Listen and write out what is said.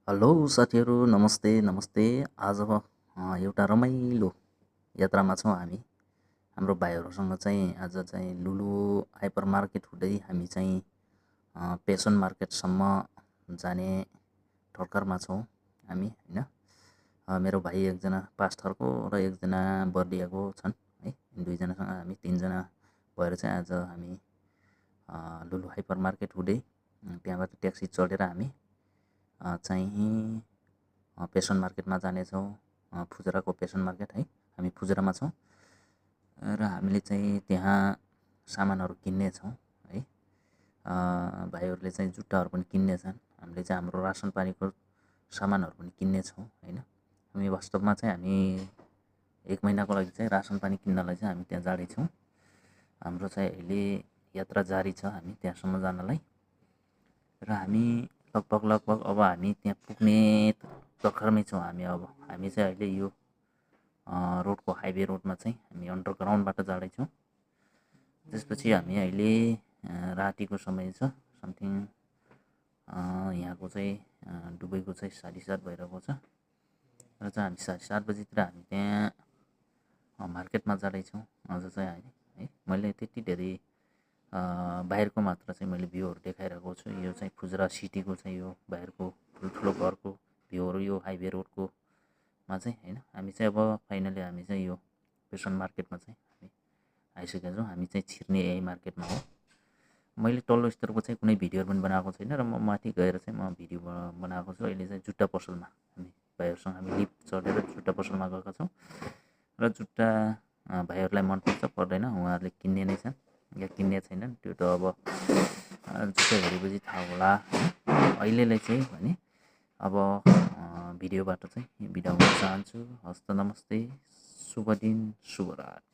Hello साथीहरू, नमस्ते नमस्ते। आज एउटा रमाइलो यात्रामा छौँ हामी। हाम्रो भाइहरूसँग चाहिँ आज चाहिँ लुलु हाइपर मार्केट हुँदै हामी चाहिँ पेसन मार्केटसम्म जाने ठड्करमा छौँ हामी होइन। मेरो भाइ एकजना पास्टरको र एकजना बर्दियाको छन् है। दुईजनासँग हामी तिनजना भएर चाहिँ आज हामी लुलु हाइपर मार्केट हुँदै त्यहाँबाट ट्याक्सी चढेर हामी चाहिँ पेसन मार्केटमा जानेछौँ। फुजराको पेसन मार्केट है, हामी फुजरामा छौँ र हामीले चाहिँ त्यहाँ सामानहरू किन्नेछौँ है। भाइहरूले चाहिँ जुत्ताहरू पनि किन्नेछन्, हामीले चाहिँ हाम्रो रासन पानीको सामानहरू पनि किन्नेछौँ होइन। हामी वास्तवमा चाहिँ हामी 1 महिनाको लागि चाहिँ रासन पानी किन्नलाई चाहिँ हामी त्यहाँ जाँदैछौँ। हाम्रो चाहिँ अहिले यात्रा जारी छ हामी त्यहाँसम्म जानलाई र हामी लगभग अब हामी त्यहाँ पुग्ने तर्खरमै छौँ हामी। अब हामी चाहिँ अहिले यो रोडको हाइवे रोडमा चाहिँ हामी अन्डरग्राउन्डबाट जाँदैछौँ। त्यसपछि हामी अहिले रातिको समय छ, समथिङ यहाँको चाहिँ दुबईको चाहिँ 7:30 भइरहेको छ र चाहिँ हामी 7:30 बजीतिर हामी त्यहाँ मार्केटमा जाँदैछौँ। आज चाहिँ है मैले त्यति धेरै बाहिरको मात्र चाहिँ मैले भ्यूहरू देखाइरहेको छु। यो चाहिँ फुजरा सिटीको चाहिँ यो बाहिरको ठुल्ठुलो घरको भ्यूहरू यो हाइवे रोडकोमा चाहिँ होइन। हामी चाहिँ अब फाइनली हामी चाहिँ यो पेसन मार्केटमा चाहिँ हामी आइसकेका छौँ। हामी चाहिँ छिर्ने यही मार्केटमा हो। मैले तल्लो स्तरको चाहिँ कुनै भिडियोहरू पनि बनाएको छैन र म माथि गएर चाहिँ म भिडियो बनाएको छु। अहिले चाहिँ जुत्ता पसलमा हामी भाइहरूसँग हामी लिफ्ट चढेर जुत्ता पसलमा गएका छौँ र जुत्ता भाइहरूलाई मनपर्छ पर्दैन उहाँहरूले किन्ने नै छन् या किन्ने छैनन् त्यो त अब जुत्ता हेरेपछि थाहा होला होइन। अहिलेलाई चाहिँ भने अब भिडियोबाट चाहिँ बिदा हुन चाहन्छु। हस्त नमस्ते, शुभ दिन, शुभ रात।